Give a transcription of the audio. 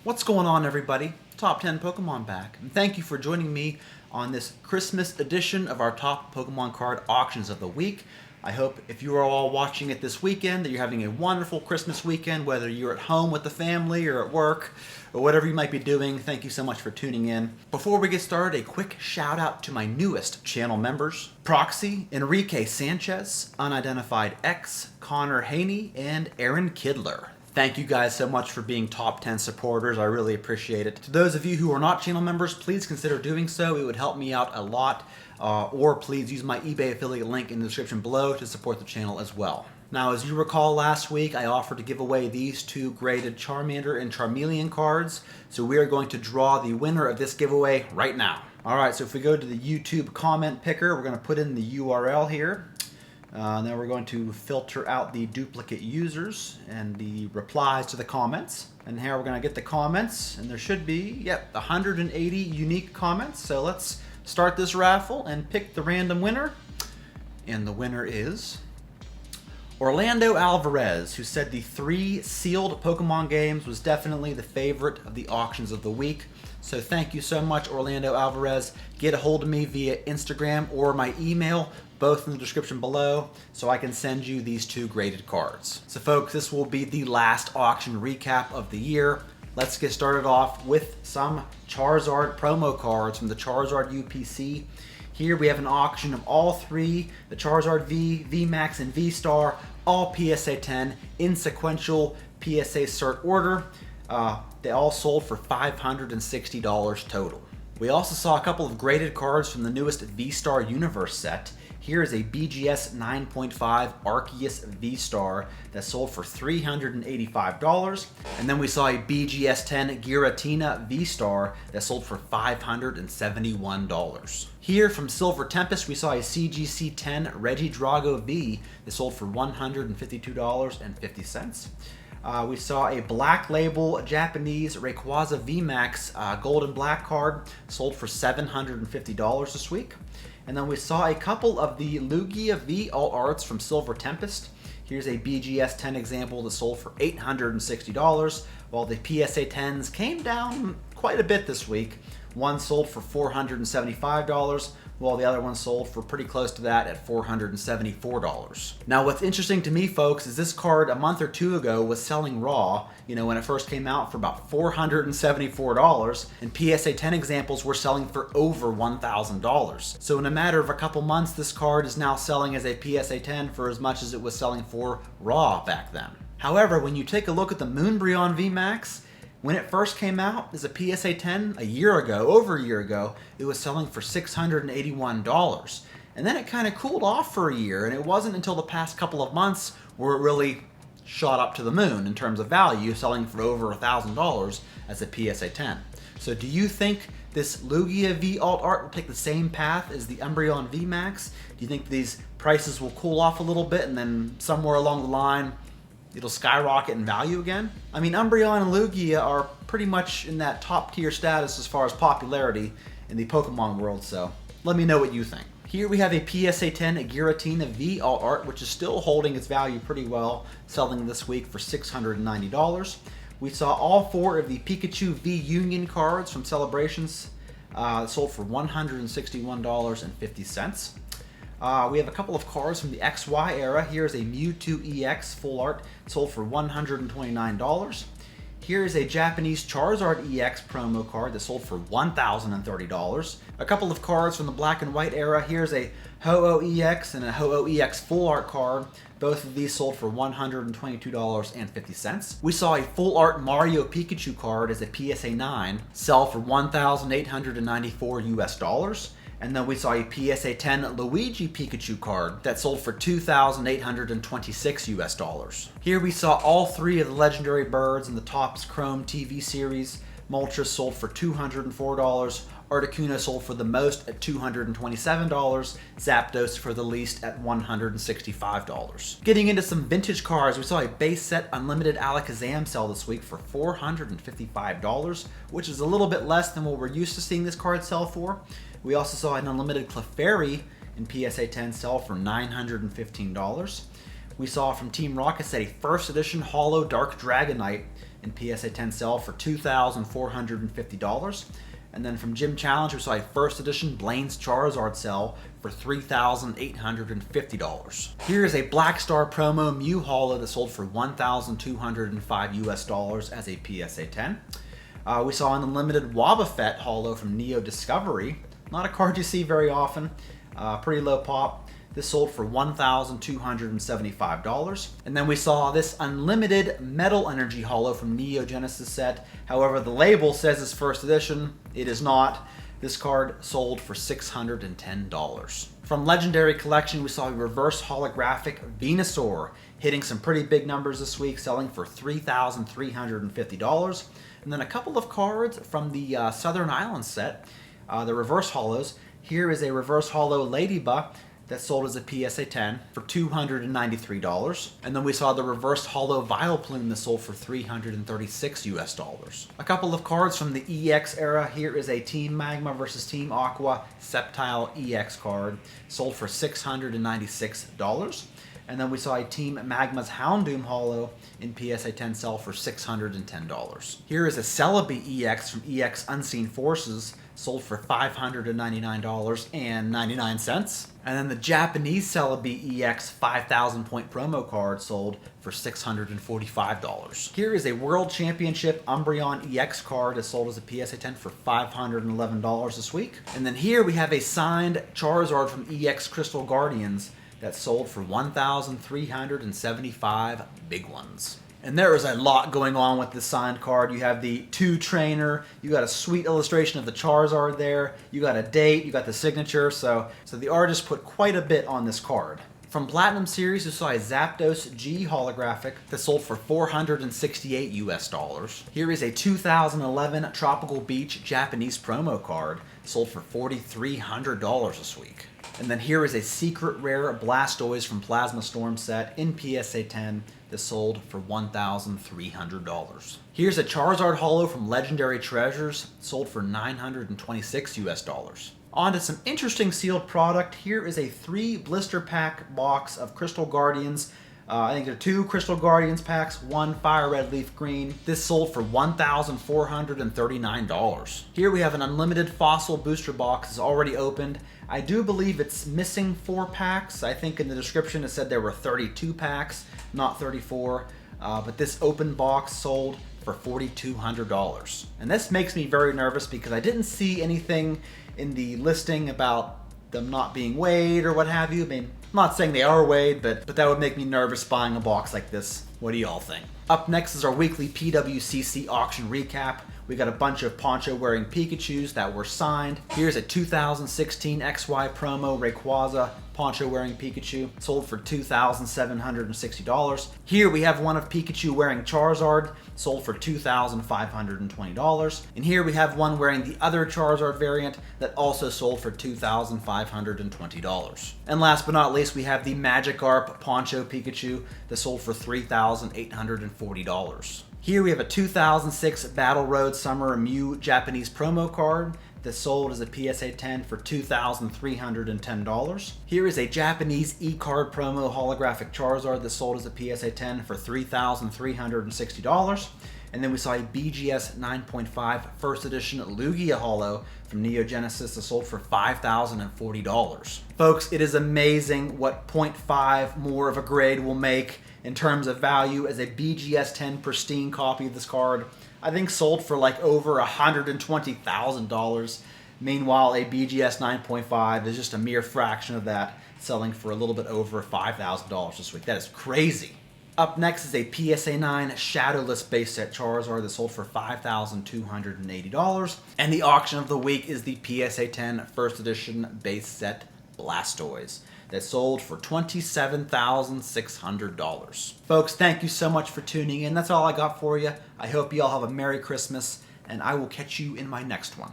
What's going on, everybody? Top 10 Pokemon back, and thank you for joining me on this Christmas edition of our top Pokemon card auctions of the week. I hope if you are all watching it this weekend that you're having a wonderful Christmas weekend, whether you're at home with the family or at work or whatever you might be doing. Thank you so much for tuning in. Before we get started, a quick shout out to my newest channel members: Proxy, Enrique Sanchez, Unidentified X, Connor Haney, and Aaron Kidler. Thank you guys so much for being top 10 supporters. I really appreciate it. To those of you who are not channel members, please consider doing so. It would help me out a lot. Or please use my eBay affiliate link in the description below to support the channel as well. Now, as you recall, last week I offered to give away these two graded Charmander and Charmeleon cards. So we are going to draw the winner of this giveaway right now. Alright, so if we go to the YouTube comment picker, we're going to put in the URL here. Then we're going to filter out the duplicate users and the replies to the comments. And here we're going to get the comments, and there should be, 180 unique comments. So let's start this raffle and pick the random winner. And the winner is Orlando Alvarez, who said the 3 sealed Pokemon games was definitely the favorite of the auctions of the week. So thank you so much, Orlando Alvarez. Get a hold of me via Instagram or my email, both in the description below, so I can send you these 2 graded cards. So folks, this will be the last auction recap of the year. Let's get started off with some Charizard promo cards from the Charizard UPC. Here we have an auction of all 3, the Charizard V, VMAX, and V-Star, all PSA 10 in sequential PSA cert order. They all sold for $560 total. We also saw a couple of graded cards from the newest V-Star Universe set. Here is a BGS 9.5 Arceus V-Star that sold for $385. And then we saw a BGS 10 Giratina V-Star that sold for $571. Here from Silver Tempest, we saw a CGC 10 Regidrago V that sold for $152.50. We saw a Black Label Japanese Rayquaza VMAX Gold and Black card sold for $750 this week. And then we saw a couple of the Lugia V Alt Arts from Silver Tempest. Here's a BGS 10 example that sold for $860, while the PSA 10s came down quite a bit this week. One sold for $475, while the other one sold for pretty close to that at $474. Now, what's interesting to me, folks, is this card a month or 2 ago was selling raw, when it first came out, for about $474, and PSA 10 examples were selling for over $1,000. So in a matter of a couple months, this card is now selling as a PSA 10 for as much as it was selling for raw back then. However, when you take a look at the Moonbreon VMAX, when it first came out as a PSA 10 over a year ago, it was selling for $681. And then it kind of cooled off for a year, and it wasn't until the past couple of months where it really shot up to the moon in terms of value, selling for over $1,000 as a PSA 10. So do you think this Lugia V Alt Art will take the same path as the Umbreon VMAX? Do you think these prices will cool off a little bit and then somewhere along the line it'll skyrocket in value again? I mean, Umbreon and Lugia are pretty much in that top tier status as far as popularity in the Pokemon world, so let me know what you think. Here we have a PSA 10 Giratina V Alt Art, which is still holding its value pretty well, selling this week for $690. We saw all 4 of the Pikachu V Union cards from Celebrations sold for $161.50. We have a couple of cards from the XY era. Here's a Mewtwo EX Full Art, sold for $129. Here's a Japanese Charizard EX promo card that sold for $1,030. A couple of cards from the Black and White era. Here's a Ho-Oh EX and a Ho-Oh EX Full Art card. Both of these sold for $122.50. We saw a Full Art Mario Pikachu card as a PSA 9 sell for $1,894. And then we saw a PSA 10 Luigi Pikachu card that sold for $2,826. Here we saw all 3 of the legendary birds in the Topps Chrome TV series. Moltres sold for $204. Articuno sold for the most at $227. Zapdos for the least at $165. Getting into some vintage cards, we saw a base set Unlimited Alakazam sell this week for $455, which is a little bit less than what we're used to seeing this card sell for. We also saw an Unlimited Clefairy in PSA 10 sell for $915. We saw from Team Rocket Set a first edition Holo Dark Dragonite in PSA 10 sell for $2,450. And then from Gym Challenge, we saw a first edition Blaine's Charizard sell for $3,850. Here is a Black Star promo Mew Holo that sold for $1,205 as a PSA 10. We saw an unlimited Wobbuffet Holo from Neo Discovery. Not a card you see very often. Pretty low pop. This sold for $1,275. And then we saw this unlimited Metal Energy Holo from Neo Genesis set. However, the label says it's first edition. It is not. This card sold for $610. From Legendary Collection, we saw a reverse holographic Venusaur hitting some pretty big numbers this week, selling for $3,350. And then a couple of cards from the Southern Islands set, the reverse holos. Here is a reverse holo Ladybug that sold as a PSA 10 for $293. And then we saw the reverse holo Vileplume that sold for $336. A couple of cards from the EX era. Here is a Team Magma versus Team Aqua Sceptile EX card, sold for $696. And then we saw a Team Magma's Houndoom Holo in PSA 10 sell for $610. Here is a Celebi EX from EX Unseen Forces, sold for $599.99. And then the Japanese Celebi EX 5,000 point promo card sold for $645. Here is a World Championship Umbreon EX card that sold as a PSA 10 for $511 this week. And then here we have a signed Charizard from EX Crystal Guardians that sold for $1,375 big ones. And there is a lot going on with this signed card. You have the 2 trainer, you got a sweet illustration of the Charizard there, you got a date, you got the signature, so the artist put quite a bit on this card. From Platinum Series, we saw a Zapdos G holographic that sold for $468. Here is a 2011 Tropical Beach Japanese promo card, sold for $4,300 this week. And then here is a secret rare Blastoise from Plasma Storm set in PSA 10 that sold for $1,300. Here's a Charizard Holo from Legendary Treasures, sold for $926. On to some interesting sealed product. Here is a 3 blister pack box of Crystal Guardians. I think there are 2 Crystal Guardians packs, 1 Fire Red Leaf Green. This sold for $1,439. Here we have an unlimited Fossil booster box. It's already opened. I do believe it's missing 4 packs. I think in the description it said there were 32 packs, not 34. But this open box sold for $4,200. And this makes me very nervous because I didn't see anything in the listing about them not being weighed or what have you. I mean, I'm not saying they are weighed, but that would make me nervous buying a box like this. What do y'all think? Up next is our weekly PWCC auction recap. We got a bunch of poncho-wearing Pikachus that were signed. Here's a 2016 XY promo Rayquaza poncho-wearing Pikachu, sold for $2,760. Here we have one of Pikachu wearing Charizard, sold for $2,520. And here we have one wearing the other Charizard variant that also sold for $2,520. And last but not least, we have the Magikarp Poncho Pikachu that sold for $3,840. Here we have a 2006 Battle Road Summer Mew Japanese promo card that sold as a PSA 10 for $2,310. Here is a Japanese e-card promo holographic Charizard that sold as a PSA 10 for $3,360. And then we saw a BGS 9.5 first edition Lugia holo from Neo Genesis that sold for $5,040. Folks, it is amazing what 0.5 more of a grade will make in terms of value, as a BGS 10 pristine copy of this card, I think sold for like over $120,000. Meanwhile, a BGS 9.5 is just a mere fraction of that, selling for a little bit over $5,000 this week. That is crazy. Up next is a PSA 9 Shadowless base set Charizard that sold for $5,280. And the auction of the week is the PSA 10 first edition base set Blastoise that sold for $27,600. Folks, thank you so much for tuning in. That's all I got for you. I hope you all have a Merry Christmas, and I will catch you in my next one.